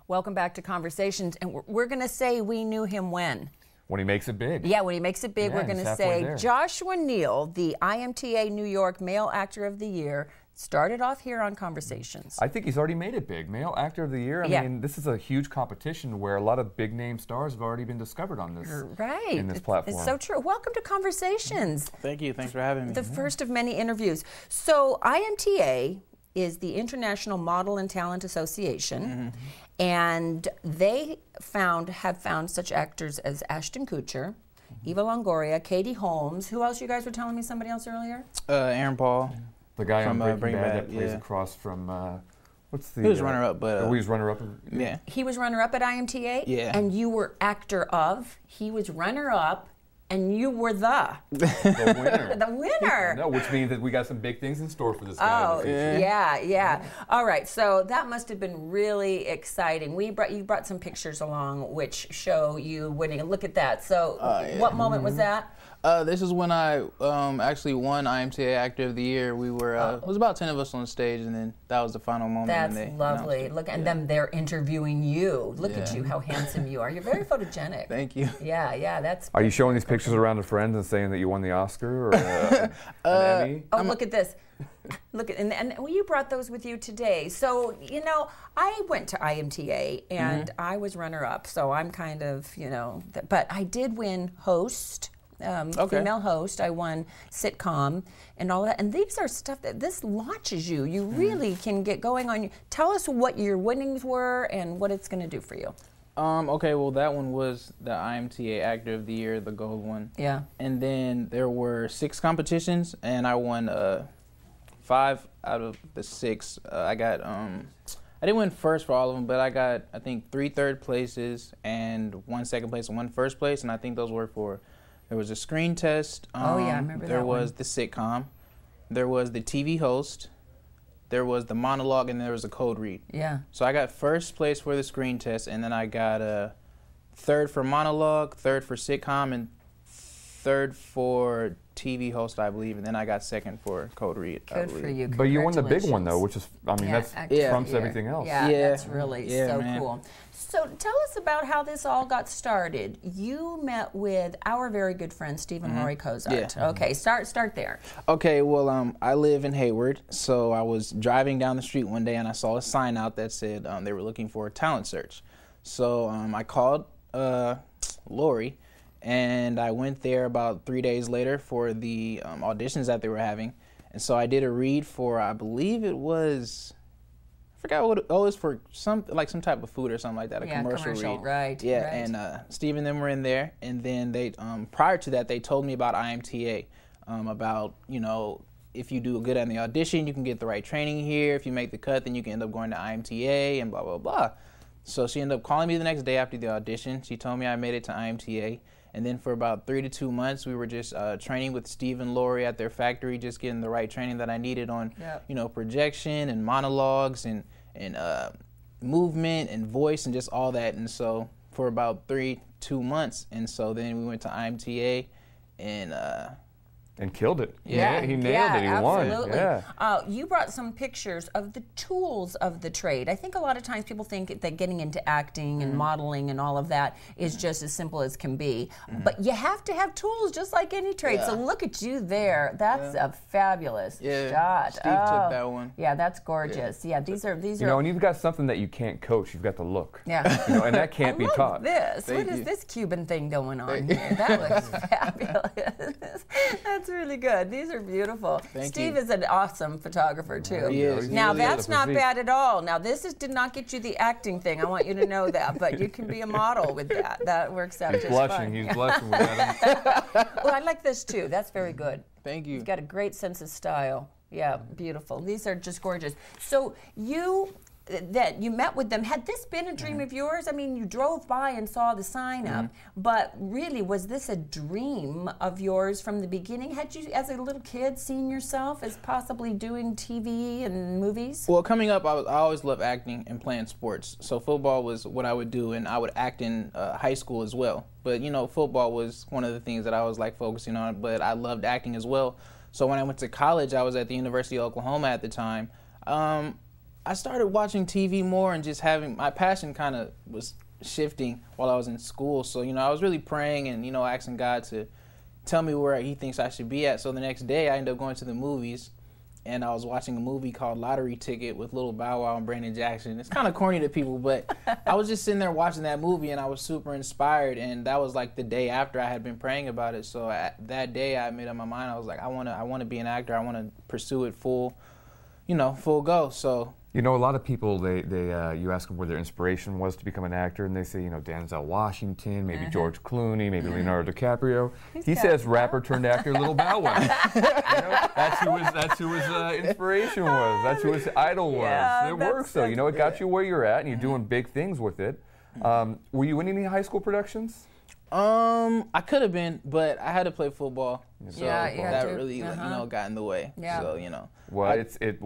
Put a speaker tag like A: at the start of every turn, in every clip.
A: Welcome back to Conversations, and we're going to say we knew him when.
B: When he makes it big.
A: Yeah, when he makes it big,
B: Yeah,
A: we're going to say
B: there.
A: Joshua Neal, the IMTA New York Male Actor of the Year, started off here on Conversations.
B: I think he's already made it big. Male Actor of the Year. I mean, this is a huge competition where a lot of big name stars have already been discovered on this.
A: Right.
B: In this platform.
A: It's so true. Welcome to Conversations.
C: Thank you. Thanks for having me.
A: The first of many interviews. So IMTA is the International Model and Talent Association, and they have found such actors as Ashton Kutcher, Eva Longoria, Katie Holmes. Who else? You guys were telling me somebody else earlier?
C: Aaron Paul.
B: The guy
C: from
B: on Breaking Bad that plays
C: yeah.
B: across from, what's the...
C: He was runner-up, but...
B: he was runner-up?
C: Yeah.
A: He was runner-up at IMTA?
C: Yeah.
A: And you were actor of. He was runner-up, and you were the
B: winner.
A: The winner.
B: No, which means that we got some big things in store for this guy.
A: Oh, yeah. All right, so that must have been really exciting. You brought some pictures along which show you winning. Look at that. So what moment was that?
C: This is when I actually won IMTA Actor of the Year. We were it was about 10 of us on stage, and then that was the final moment.
A: That's lovely. Look, and then they're interviewing you. Look at you, how handsome you are. You're very photogenic.
C: Thank you.
A: Yeah, that's.
B: Are you showing these pictures around to friends and saying that you won the Oscar or an Emmy?
A: Oh, look at this. Look at and you brought those with you today. So I went to IMTA and I was runner-up. So I'm kind of but I did win host. Female host. I won sitcom and all that. And these are stuff that this launches you. You really can get going on. Tell us what your winnings were and what it's going to do for you.
C: Okay, well, that one was the IMTA Actor of the Year, the gold one. Yeah. And then there were 6 competitions, and I won 5 out of the 6. I got, I didn't win first for all of them, but I got, I think, 3 third places and 1 second place and 1 first place, and I think those were for, there was a screen test.
A: I remember that.
C: There was the sitcom. There was the TV host. There was the monologue, and there was a code read. Yeah. So I got first place for the screen test, and then I got third for monologue, third for sitcom, and third for TV host, I believe, and then I got second for code read.
A: Good for you.
B: But you won the big one, though, which is, I mean, that trumps everything else.
A: Yeah, that's really so cool. So tell us about how this all got started. You met with our very good friend, Stephen Laurie Cozart. Yeah. Okay, start there.
C: Okay, well, I live in Hayward, so I was driving down the street one day and I saw a sign out that said they were looking for a talent search. So I called Laurie, and I went there about 3 days later for the auditions that they were having. And so I did a read for, I believe it was, I forgot what it was for, some type of food or something like that, a commercial read.
A: Right.
C: Yeah, right. And Steve and them were in there, and then they, prior to that, they told me about IMTA, about, if you do good on the audition, you can get the right training here. If you make the cut, then you can end up going to IMTA and blah, blah, blah. So she ended up calling me the next day after the audition. She told me I made it to IMTA. And then for about 3 to 2 months, we were just training with Steve and Laurie at their factory, just getting the right training that I needed on, projection and monologues and movement and voice and just all that. And so for about 2 months. And so then we went to IMTA
B: and killed it.
A: Yeah,
B: he nailed it. He
A: absolutely.
B: won. Yeah.
A: You brought some pictures of the tools of the trade. I think a lot of times people think that getting into acting and modeling and all of that is just as simple as can be. But you have to have tools just like any trade. So look at you there. That's a fabulous shot.
C: Steve took that one.
A: Yeah, that's gorgeous. Yeah, these are.
B: And you've got something that you can't coach. You've got the look.
A: Yeah.
B: And that can't be taught.
A: What is this Cuban thing going on here? That looks fabulous. That's really good. These are beautiful. Steve is an awesome photographer too.
C: He is.
A: Now that's not bad at all. Now this did not get you the acting thing. I want you to know that, but you can be a model with that. That works out just fine.
B: He's blushing with that.
A: Well, I like this too. That's very good.
C: Thank you.
A: You've got a great sense of style. Yeah, beautiful. These are just gorgeous. So you met with them. Had this been a dream of yours? I mean, you drove by and saw the sign up, but really, was this a dream of yours from the beginning? Had you, as a little kid, seen yourself as possibly doing TV and movies?
C: Well, coming up, I always loved acting and playing sports. So football was what I would do, and I would act in high school as well. But, football was one of the things that I was, focusing on, but I loved acting as well. So when I went to college, I was at the University of Oklahoma at the time. I started watching TV more and just having my passion kind of was shifting while I was in school. So, I was really praying and, asking God to tell me where he thinks I should be at. So the next day I ended up going to the movies, and I was watching a movie called Lottery Ticket with Lil Bow Wow and Brandon Jackson. It's kind of corny to people, but I was just sitting there watching that movie, and I was super inspired, and that was like the day after I had been praying about it. So that day I made up my mind. I was like, I want to be an actor. I want to pursue it full go. So
B: a lot of people, you ask them where their inspiration was to become an actor, and they say, Denzel Washington, maybe George Clooney, maybe Leonardo DiCaprio. He says rapper turned actor Lil Bow Wow. That's who his inspiration was. That's who his idol was.
A: Yeah,
B: it works, though. It got you where you're at, and you're doing big things with it. Were you in any high school productions?
C: I could have been, but I had to play football, so that really, got in the way.
A: Yeah.
C: So,
B: Well, it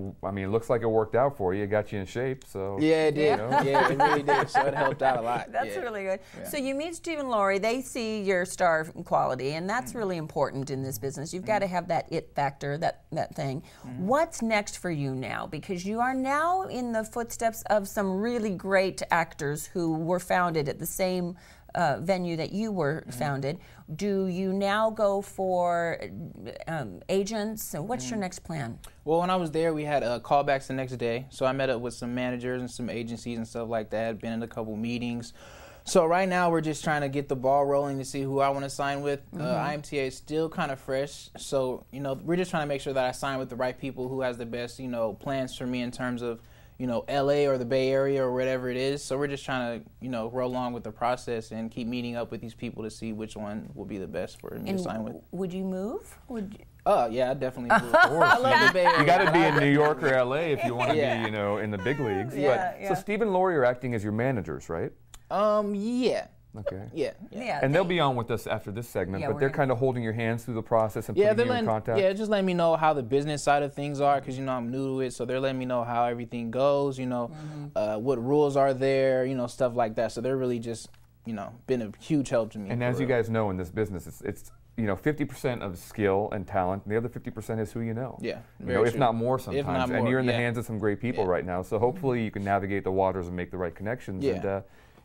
B: looks like it worked out for you. It got you in shape, so.
C: Yeah, it did. Yeah, it really did. So it helped out a lot.
A: That's really good. Yeah. So you meet Steve and Lori. They see your star quality, and that's really important in this business. You've got to have that it factor, that thing. What's next for you now? Because you are now in the footsteps of some really great actors who were founded at the same venue that you were founded. Do you now go for agents? So what's your next plan?
C: Well, when I was there, we had callbacks the next day. So I met up with some managers and some agencies and stuff like that. Been in a couple meetings. So right now we're just trying to get the ball rolling to see who I want to sign with. IMTA is still kind of fresh. So, we're just trying to make sure that I sign with the right people who has the best, plans for me in terms of LA or the Bay Area or whatever it is. So we're just trying to, roll along with the process and keep meeting up with these people to see which one will be the best for me to sign with.
A: Would you move?
C: Oh, yeah, I definitely move. I love the Bay Area.
B: You got to be in New York or LA if you want to be, in the big leagues. So Steve and Lori are acting as your managers, right?
C: Yeah.
B: Okay.
C: Yeah.
B: And they'll be on with us after this segment, but they're kind of holding your hands through the process and putting you in contact.
C: Yeah, just letting me know how the business side of things are, because I'm new to it. So they're letting me know how everything goes. What rules are there. Stuff like that. So they're really just been a huge help to me.
B: And as you guys know, in this business, it's 50% of skill and talent, and the other 50% is who you know.
C: Yeah.
B: If not more sometimes.
C: If not more,
B: and you're in the hands of some great people right now. So hopefully you can navigate the waters and make the right connections.
C: Yeah.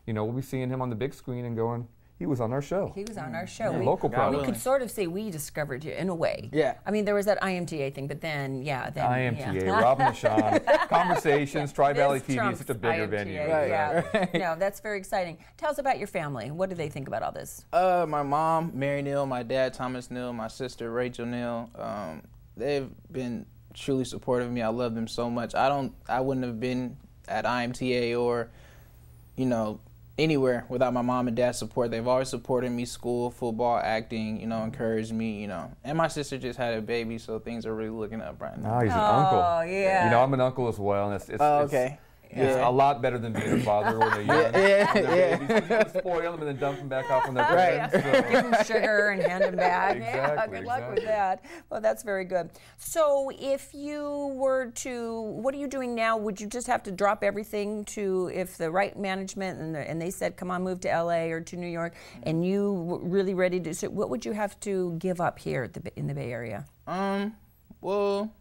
B: And we'll be seeing him on the big screen and going, he was on our show.
A: He was on our show.
B: Local product.
A: We could sort of say we discovered you in a way.
C: Yeah.
A: I mean, there was that IMTA thing, but then.
B: IMTA, Robin and Shawn, Conversations, Tri-Valley TV is such a bigger
A: IMTA,
B: venue.
C: Right.
A: No, that's very exciting. Tell us about your family. What do they think about all this?
C: My mom, Mary Neal, my dad, Thomas Neal, my sister, Rachel Neal. They've been truly supportive of me. I love them so much. I wouldn't have been at IMTA or, anywhere without my mom and dad's support. They've always supported me, school, football, acting, encouraged me, And my sister just had a baby, so things are really looking up right now.
B: Oh, he's an uncle.
A: Oh, yeah.
B: I'm an uncle as well, and it's
C: okay.
B: It's a lot better than being a father when they're young. Babies. You can spoil them and then dump them back off on their bed.
A: So. Give them sugar and hand them back.
B: Exactly,
A: Good luck with that. Well, that's very good. So if you were to, what are you doing now? Would you just have to drop everything to, if the right management and they said, come on, move to LA or to New York, and you were really ready to, so what would you have to give up here in the Bay Area?
C: Well...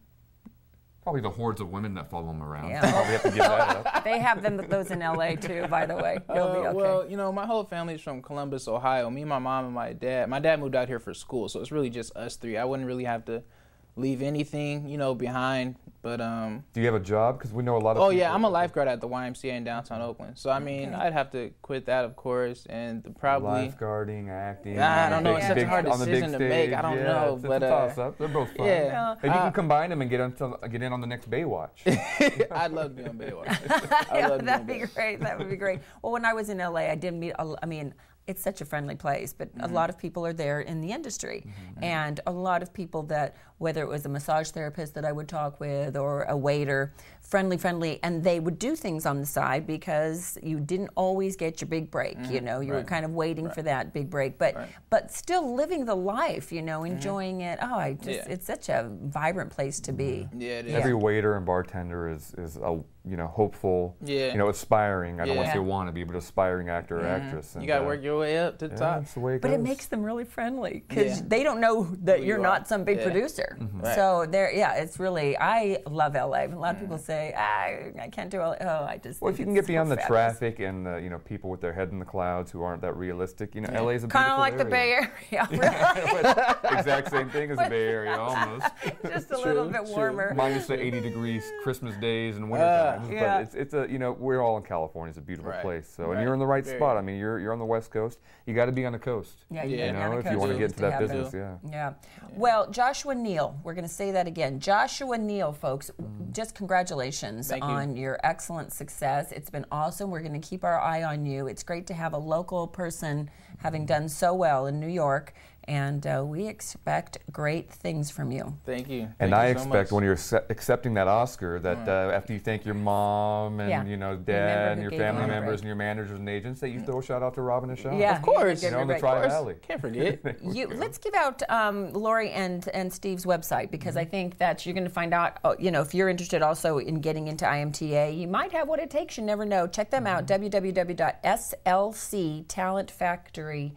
B: Probably the hordes of women that follow him around.
A: Yeah.
B: Probably have to give that up.
A: They have those in LA too, by the way. You'll be okay.
C: Well, my whole family's from Columbus, Ohio. Me, my mom, and my dad. My dad moved out here for school, so it's really just us three. I wouldn't really have to leave anything, behind. But
B: do you have a job? Because we know a lot of.
C: Oh yeah, I'm a lifeguard at the YMCA in downtown Oakland. So I mean, I'd have to quit that, of course, and probably
B: lifeguarding, acting.
C: I don't know. It's such a hard decision to make. I don't know,
B: but
C: it's a
B: toss-up. They're both fun.
C: Yeah,
B: and you can combine them and get in on the next Baywatch.
C: I'd love to be on Baywatch.
A: That'd be great. That would be great. Well, when I was in LA, I did meet. It's such a friendly place, but a lot of people are there in the industry. And a lot of people that, whether it was a massage therapist that I would talk with or a waiter, friendly, and they would do things on the side because you didn't always get your big break, you were kind of waiting for that big break, but still living the life, enjoying it. It's such a vibrant place to be.
C: Yeah, it is.
B: Every waiter and bartender is a hopeful, aspiring. I don't want to say wannabe, but aspiring actor or actress.
C: And, you got to work your way up to the top.
B: That's the way it
A: goes. But it makes them really friendly because they don't know that you're not some big producer. Right. So it's really, I love LA. A lot of people say, I can't do LA. Oh, I just.
B: Well, if you can get beyond the traffic and the people with their head in the clouds who aren't that realistic, LA is a beautiful
A: kind of like
B: area.
A: The Bay Area.
B: Exact same thing as the Bay Area, almost.
A: Just a little bit warmer.
B: Minus the 80 degrees Christmas days and winter times. But it's a we're all in California. It's a beautiful place. So and you're in the right spot. I mean, you're on the West Coast. You got to be on the coast.
A: Yeah,
B: if you want to get into that business.
A: Yeah. Well, Joshua Neal, we're going to say that again. Joshua Neal, folks, just congratulations on your excellent success. It's been awesome. We're going to keep our eye on you. It's great to have a local person having done so well in New York. And we expect great things from you.
C: Thank you.
B: And I expect when you're accepting that Oscar that after you thank your mom and dad and your family members and your managers and agents, that you throw a shout out to Robin and Shawn.
C: Yeah, of course.
B: In the Tri-Valley.
C: Can't forget.
A: Let's give out Lori and Steve's website because I think that you're going to find out. If you're interested also in getting into IMTA, you might have what it takes. You never know. Check them out. www.slctalentfactory.com.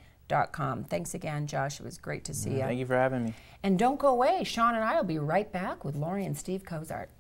A: Thanks again, Josh. It was great to see you.
C: Thank you for having me.
A: And don't go away. Shawn and I will be right back with Lori and Steve Cozart.